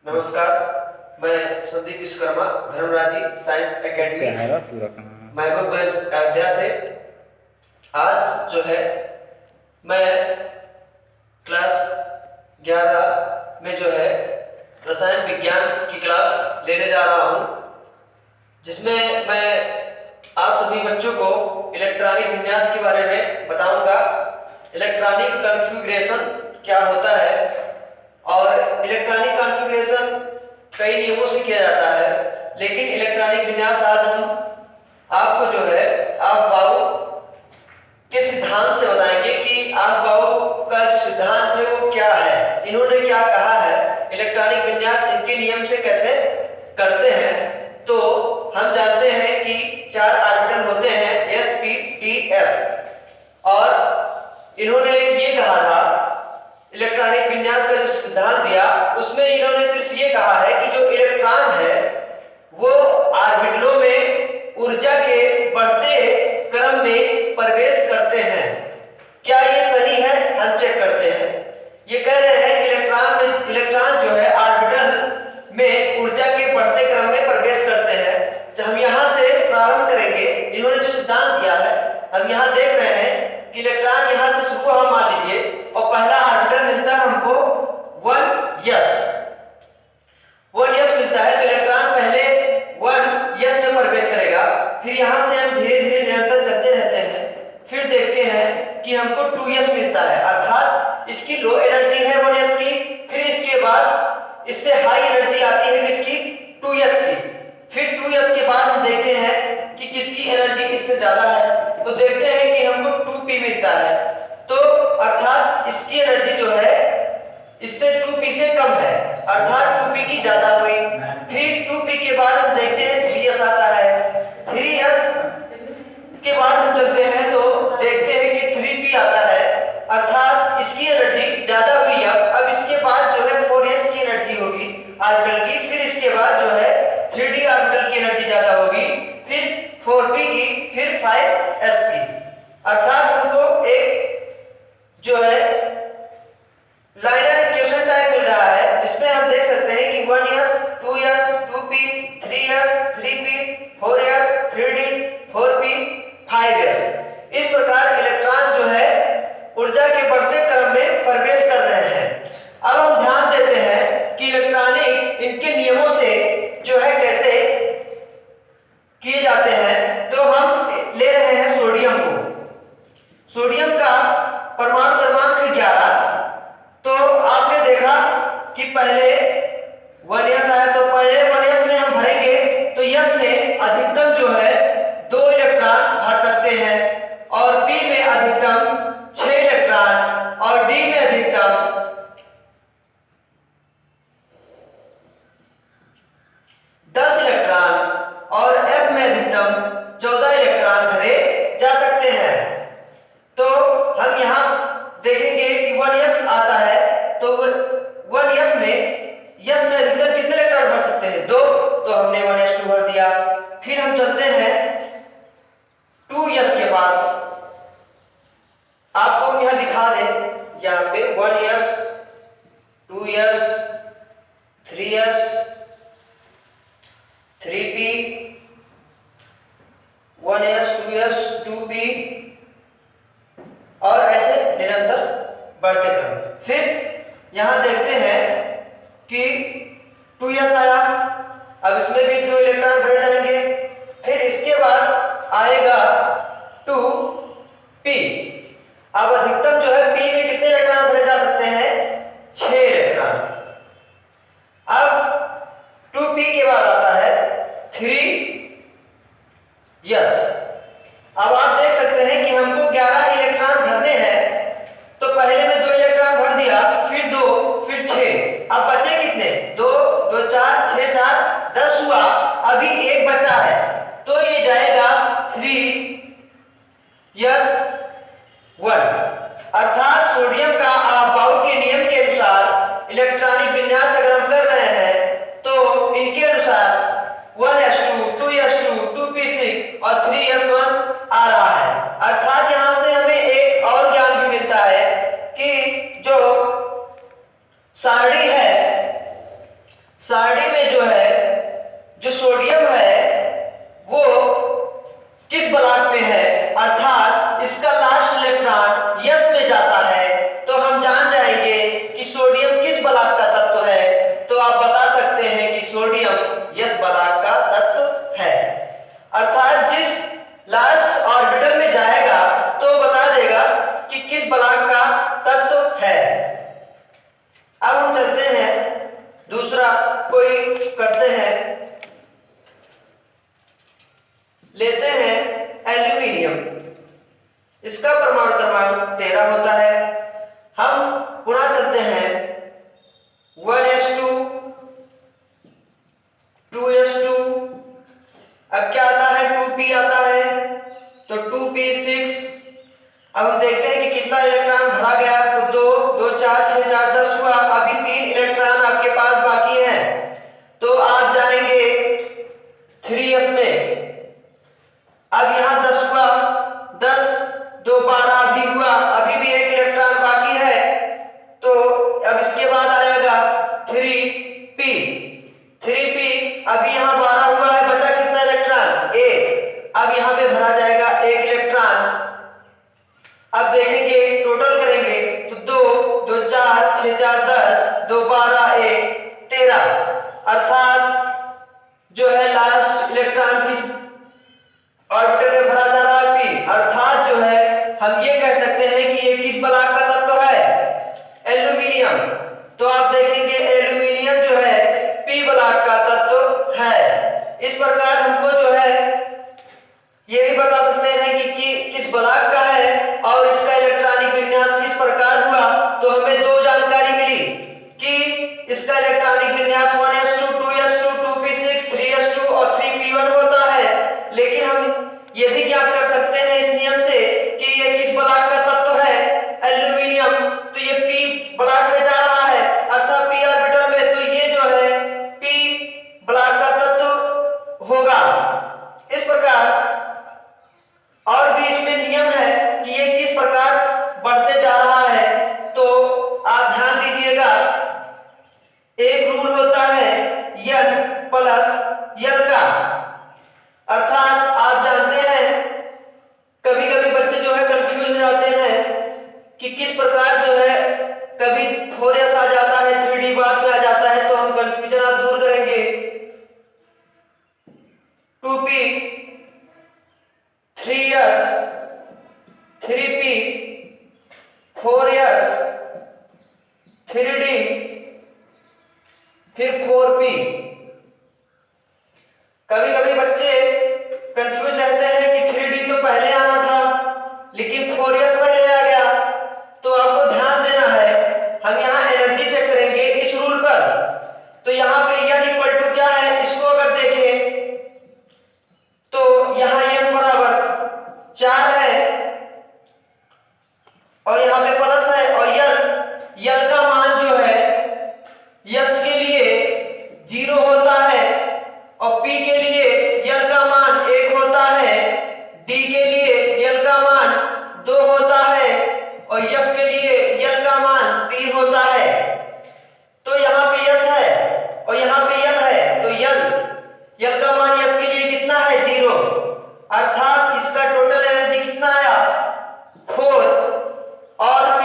नमस्कार, मैं Sandeep Vishwakarma धर्मराजी science academy Mahbubganj Ayodhya से। आज जो है मैं क्लास 11 में जो है रसायन विज्ञान की क्लास लेने जा रहा हूँ, जिसमें मैं आप सभी बच्चों को इलेक्ट्रॉनिक विन्यास के बारे में बताऊंगा। इलेक्ट्रॉनिक कॉन्फ़िगरेशन क्या होता है और इलेक्ट्रॉनिक कॉन्फ़िगरेशन कई नियमों से किया जाता है, लेकिन इलेक्ट्रॉनिक विन्यास आज हम आपको जो है आफ-बाऊ के सिद्धांत से बताएंगे कि आफ-बाऊ का जो सिद्धांत है वो क्या है, इन्होंने क्या कहा है, इलेक्ट्रॉनिक विन्यास इनके नियम से कैसे करते हैं। तो हम जानते हैं कि 4 ऑर्बिटल होते हैं s p d f, और इन्होंने ये कहा था इलेक्ट्रॉनिक विन्यास का जो सिद्धांत दिया उसमें इन्होंने सिर्फ ये कहा है कि जो इलेक्ट्रॉन है वो ऑर्बिटलों में ऊर्जा के बढ़ते क्रम में प्रवेश करते हैं। क्या ये सही है? हम चेक करते हैं। ये कह रहे हैं कि इलेक्ट्रॉन जो है ऑर्बिटल में ऊर्जा के बढ़ते क्रम में प्रवेश करते हैं। जब हम यहाँ से प्रारंभ करेंगे, इन्होंने जो सिद्धांत दिया है हम यहाँ देख रहे हैं कि इलेक्ट्रॉन यहाँ से शुरू हम मान लीजिए और पहला ऑर्बिटल मिलता है हमको 1s मिलता है। तो इलेक्ट्रॉन पहले 1s में प्रवेश करेगा, फिर यहाँ से हम धीरे धीरे निरंतर चलते रहते हैं, फिर देखते हैं कि हमको 2s मिलता है, अर्थात इसकी लो एनर्जी है 1s की। फिर इसके बाद इससे हाई एनर्जी आती है किसकी? 2s की। फिर 2s के बाद हम देखते हैं कि किसकी एनर्जी इससे ज्यादा है, तो देखते हैं कि हमको 2p मिलता है। तो अर्थात इसकी एनर्जी जो है इससे 2p से कम है, अर्थात 2p की ज्यादा हुई। फिर 2p के बाद हम देखते हैं 3s आता है, 3s इसके बाद हम चलते हैं तो देखते हैं कि 3p आता है, अर्थात इसकी एनर्जी ज्यादा हुई। अब इसके बाद जो है 4s की एनर्जी होगी ऑर्बिटल की, फिर इसके बाद जो है 3d ऑर्बिटल की एनर्जी ज्यादा होगी, फिर 4p की, फिर 5s की। अर्थात हमको एक जो है लाइनर इक्वेशन टाइप मिल रहा है, जिसमें हम देख सकते हैं कि 1s 2s 2p 3s 3p 4s 3d 4p 5s। इस प्रकार इलेक्ट्रॉन जो है ऊर्जा के बढ़ते क्रम में प्रवेश कर रहे हैं। अब हम ध्यान देते हैं कि इलेक्ट्रॉनिक इनके नियमों से जो है कैसे किए जाते हैं। तो हम ले रहे हैं सोडियम को। सोडियम का परमाणु क्रमांक है 11। तो आपने देखा कि पहले 1s आया, तो पहले 1s में हम भरेंगे तो s में अधिकतम जो है 2 इलेक्ट्रॉन भर सकते हैं, और p में अधिकतम 6 इलेक्ट्रॉन, और d में अधिकतम 10 इलेक्ट्रॉन, और f में अधिकतम 14 इलेक्ट्रॉन भरे जा सकते हैं। तो हम यहाँ देखेंगे कि 1s आता है, तो 1s में अधिकतम कितने इलेक्ट्रॉन भर सकते हैं? 2, तो हमने 1s2 भर दिया। फिर हम चलते हैं 2s के पास। आपको यहाँ दिखा दें, यहाँ पे 1s 2s 3s 3p 1s 2s 2p, और ऐसे निरंतर बढ़ते क्रम। फिर यहां देखते हैं कि 2s आया, अब इसमें भी 2 इलेक्ट्रॉन भरे जाएंगे। फिर इसके बाद आएगा 2p। अब अधिकतम जो है p में कितने इलेक्ट्रॉन भरे जा सकते हैं? 6 इलेक्ट्रॉन। अब 2p के बाद आता है 3s। अब आप देख सकते हैं कि हमको 11 इलेक्ट्रॉन भरने हैं, तो पहले में 2 इलेक्ट्रॉन भर दिया, फिर 2, फिर 6। अब बचे कितने? 2 2 4 6 4 10 हुआ, अभी एक बचा है, तो ये जाएगा 3s1। अर्थात सोडियम का आफ-बाऊ के नियम के अनुसार इलेक्ट्रॉनिक विन्यास अगर हम कर रहे हैं तो इनके अनुसार 1s2 2s2 2p6 और 3s1 आ रहा है। अर्थात यहां से हमें एक और ज्ञान भी मिलता है कि जो सारणी है सारणी में जो है जो सोडियम है वो किस ब्लॉक में है, अर्थात इसका लास्ट इलेक्ट्रॉन यस में जाता है, तो हम जान जाएंगे कि सोडियम किस ब्लॉक का तत्व है। तो आप बता सकते हैं कि सोडियम यस ब्लॉक का तत्व है, अर्थात जिस लास्ट ऑर्बिटल में जाएगा तो बता देगा कि किस ब्लॉक का तत्व है। अब हम चलते हैं दूसरा कोई करते हैं, लेते हैं एल्यूमिनियम। इसका परमाणु क्रमांक 13 होता है। हम पुनः चलते हैं 1s2 2s2, अब क्या आता है 2p आता है, तो 2p6। अब हम देखते हैं कि कितना इलेक्ट्रॉन भरा गया, तो 2 2 4 6 4 10 हुआ। अभी 3 इलेक्ट्रॉन आपके पास बाकी हैं, तो आप जाएंगे 3s में। अब यहाँ 10 हुआ, 10 2 12 भी हुआ, अभी भी 1 इलेक्ट्रॉन बाकी है, तो अब इसके बाद आएगा 3p। 3p अभी यहाँ 12 हुआ है, बचा कितना इलेक्ट्रॉन 1। अब यहाँ पे भरा जाएगा 1 इलेक्ट्रॉन। अब देखेंगे टोटल करेंगे तो 2 2 4 6 4 10 2 12 1 13, अर्थात जो है लास्ट इलेक्ट्रॉन किस ऑर्बिटल में भरा जा रहा है p, अर्थात जो है हम ये कह सकते हैं कि ये किस ब्लॉक का तत्व है, एल्यूमिनियम। तो आप देखेंगे एल्यूमिनियम जो है p ब्लॉक का तत्व है। इस प्रकार हमको जो है ये भी बता सकते हैं कि किस ब्लॉक का है और इसका इलेक्ट्रॉनिक विन्यास किस प्रकार हुआ। तो हमें दो जानकारी मिली कि इसका इलेक्ट्रॉनिक विन्यास 1s2 2s2 2p6 3s2 और 3p1 होता है, लेकिन हम ये भी ज्ञात कर सकते हैं इस नियम से कि ये किस ब्लॉक का तत्व है, एल्यूमिनियम। तो ये p ब्लॉक में जा रहा है, अर्थात p ऑर्बिटल में, तो ये जो है p ब्लॉक का तत्व होगा। इस प्रकार और भी इसमें नियम है कि ये किस प्रकार बढ़ते जा रहा है, तो आप ध्यान दीजिएगा। एक रूल होता है n प्लस l का, अर्थात आप जानते हैं कभी कभी बच्चे जो है कंफ्यूज हो जाते हैं कि किस प्रकार जो है कभी 4s आ जाता है 3d बाद में आ जाता है, तो हम कंफ्यूजन आप दूर करेंगे। 2p 3s 3p 4s 3d फिर 4p। कभी कभी बच्चे कंफ्यूज रहते हैं कि 3d तो पहले आना था लेकिन 4s पहले आ गया, तो आपको ध्यान देना है। हम यहाँ एनर्जी चेक करेंगे इस रूल पर, तो यहाँ पे n इक्वल टू क्या है, इसको अगर देखें तो यहाँ n बराबर 4 है और यहाँ पे प्लस है, और l का मान जो है s के लिए 0 होता है और p के लिए l का मान 1 होता है, d के लिए l का मान 2 होता है और f के लिए l का मान 3 होता है। तो यहाँ पे s है और यहाँ पे l है, तो l का मान s के लिए कितना है 0, अर्थात इसका टोटल एनर्जी कितना आया 4। और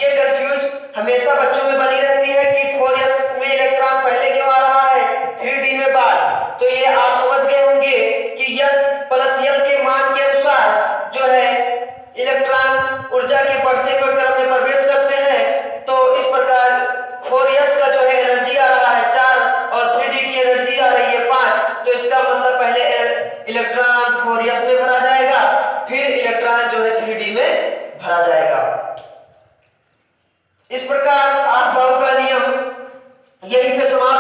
ये कंफ्यूज हमेशा बच्चों में बनी रहती है कि 4s में इलेक्ट्रॉन पहले क्यों आ रहा है 3d में बाद। तो ये आप समझ गए होंगे कि n प्लस l के मान के अनुसार जो है इलेक्ट्रॉन ऊर्जा के बढ़ते हुए क्रम में प्रवेश करते हैं। तो इस प्रकार 4s का जो है एनर्जी आ रहा है 4 और 3d की एनर्जी आ रही है 5। तो इसका मतलब पहले इलेक्ट्रॉन 4s में भरा जाएगा, फिर इलेक्ट्रॉन जो है 3d में भरा जाएगा। इस प्रकार 8 बॉब का नियम यहीं पे समाप्त